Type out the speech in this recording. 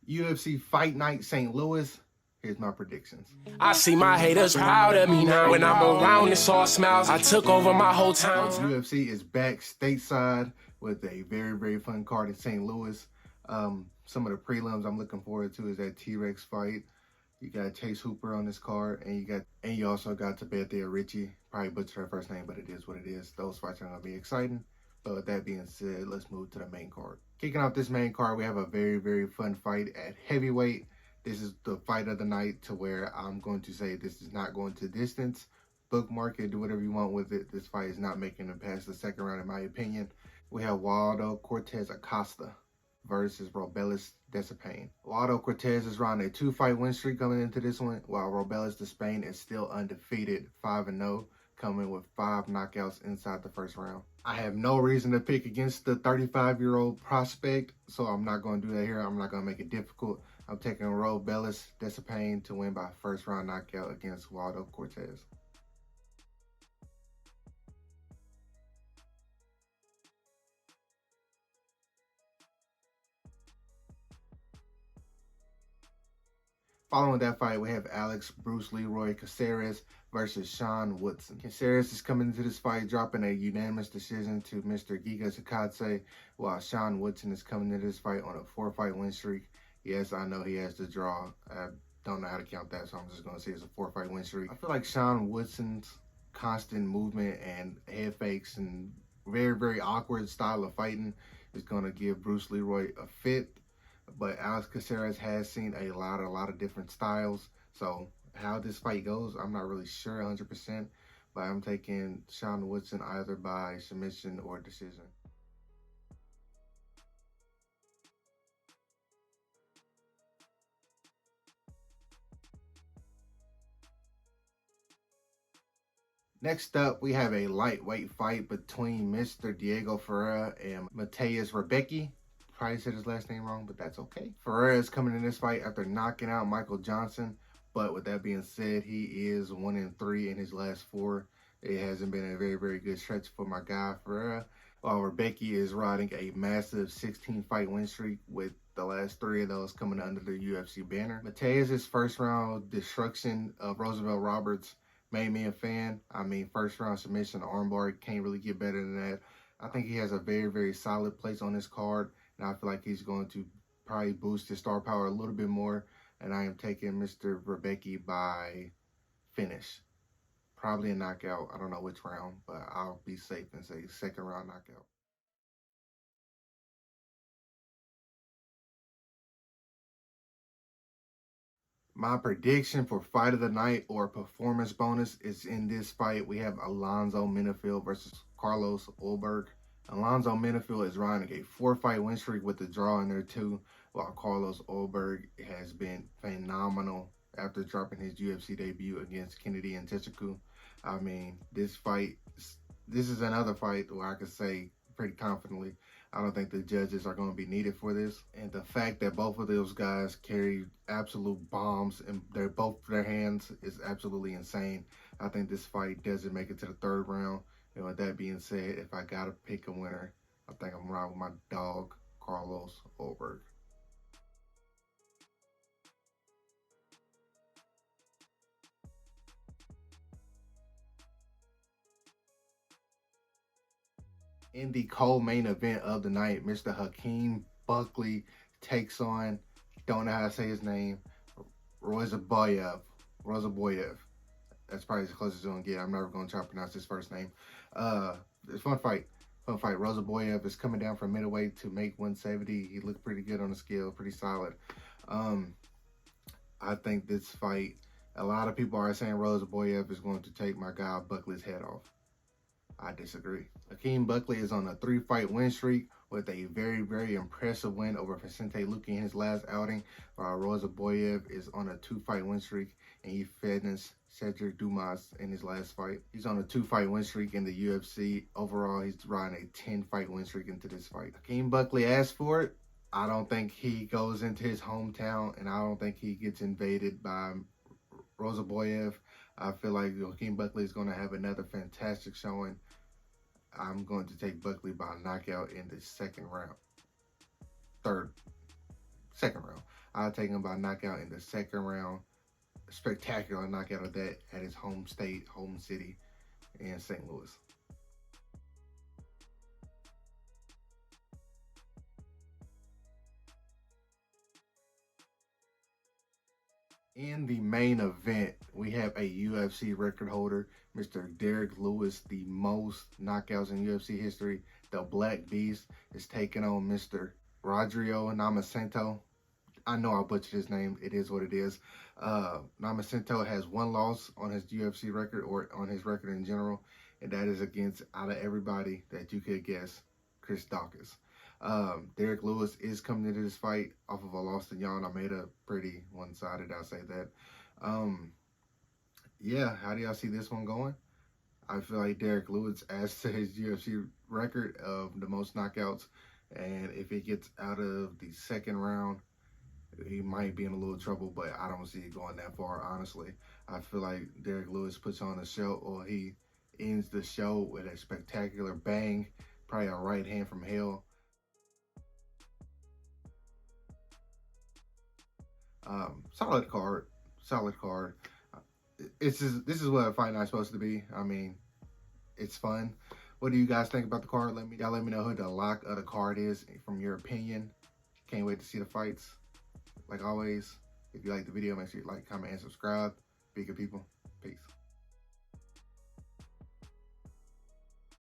UFC Fight Night St. Louis. Here's my predictions. I see my haters proud of me now. When I'm around, it's all smiles. I took over my whole town. UFC is back stateside with a very, very fun card in St. Louis. Some of the prelims I'm looking forward to is that T-Rex fight. You got Chase Hooper on this card, and you also got Tabitha Richie. Probably butchered her first name, but it is what it is. Those fights are gonna be exciting. But with that being said, let's move to the main card. Kicking off this main card, we have a very, very fun fight at heavyweight. This is the fight of the night, to where I'm going to say this is not going to distance. Bookmark it, do whatever you want with it. This fight is not making it past the second round, in my opinion. We have Waldo Cortes-Acosta versus Robelis Despain. Waldo Cortes is on a 2-fight win streak coming into this one, while Robelis Despain is still undefeated, 5-0, coming with 5 knockouts inside the first round. I have no reason to pick against the 35-year-old prospect, so I'm not going to do that here. I'm not going to make it difficult. I'm taking Robelis Despain to win by first round knockout against Waldo Cortes. Following that fight, we have Alex Bruce Leroy Caceres versus Sean Woodson. Caceres is coming into this fight dropping a unanimous decision to Mr. Giga Chikadze, while Sean Woodson is coming into this fight on a 4-fight win streak. Yes, I know he has the draw. I don't know how to count that, so I'm just going to say it's a 4-fight win streak. I feel like Sean Woodson's constant movement and head fakes and very, very awkward style of fighting is going to give Bruce Leroy a fit. But Alex Caceres has seen a lot of different styles. So how this fight goes, I'm not really sure 100%. But I'm taking Sean Woodson either by submission or decision. Next up, we have a lightweight fight between Mr. Diego Ferreira and Mateus Rebecki. Probably said his last name wrong, but that's okay. Ferreira is coming in this fight after knocking out Michael Johnson. But with that being said, he is 1-3 in his last 4. It hasn't been a very, very good stretch for my guy Ferreira. While Rebecki is riding a massive 16-fight win streak, with the last 3 of those coming under the UFC banner. Mateus' first round destruction of Roosevelt Roberts made me a fan. I mean, first round submission armbar, can't really get better than that. I think he has a very, very solid place on this card, and I feel like he's going to probably boost his star power a little bit more. And I am taking Mr. Rebecki by finish. Probably a knockout. I don't know which round, but I'll be safe and say second round knockout. My prediction for fight of the night or performance bonus is in this fight. We have Alonzo Menifield versus Carlos Ulberg. Alonzo Menifield is riding a 4-fight win streak with the draw in there too, while Carlos Ulberg has been phenomenal after dropping his UFC debut against Kennedy Nzechukwu. I mean, this is another fight where I could say pretty confidently, I don't think the judges are going to be needed for this. And the fact that both of those guys carry absolute bombs in both their hands is absolutely insane. I think this fight doesn't make it to the 3rd round. And with that being said, if I got to pick a winner, I think I'm riding with my dog, Carlos Ulberg. In the co-main event of the night, Mr. Hakeem Buckley takes on, don't know how to say his name, Rozaboyev. That's probably as close as it's going to get. I'm never going to try to pronounce his first name. It's a fun fight. Rozaboyev is coming down from middleweight to make 170. He looked pretty good on the scale, pretty solid. I think this fight, a lot of people are saying Rozaboyev is going to take my guy Buckley's head off. I disagree. Hakeem Buckley is on a 3-fight win streak with a very, very impressive win over Vicente Luque in his last outing, while Rozaboyev is on a 2-fight win streak, and he finished Cedric Dumas in his last fight. He's on a 2-fight win streak in the UFC. Overall, he's riding a 10-fight win streak into this fight. Hakeem Buckley asked for it. I don't think he goes into his hometown, and I don't think he gets invaded by Rozaboyev. I feel like Hakeem Buckley is going to have another fantastic showing. I'm going to take Buckley by knockout in the second round. I'll take him by knockout in the second round. Spectacular knockout of that at his home state, home city in St. Louis. In the main event, we have a UFC record holder, Mr. Derek Lewis, the most knockouts in UFC history. The Black Beast is taking on Mr. Rodrigo Nascimento. I know I butchered his name. It is what it is. Nascimento has one loss on his UFC record, or on his record in general, and that is against, out of everybody that you could guess, Chris Dawkins. Derek Lewis is coming into this fight off of a loss to Jan. I made a pretty one-sided, I'll say that. Yeah, how do y'all see this one going? I feel like Derek Lewis adds to his UFC record of the most knockouts, and if he gets out of the second round, he might be in a little trouble, but I don't see it going that far, honestly. I feel like Derek Lewis puts on a show, or he ends the show with a spectacular bang, probably a right hand from hell. Solid card, solid card. This is what a fight night's supposed to be. I mean, it's fun. What do you guys think about the card? Let me know who the lock of the card is from your opinion. Can't wait to see the fights. Like always, if you like the video, make sure you like, comment, and subscribe. Be good people. Peace.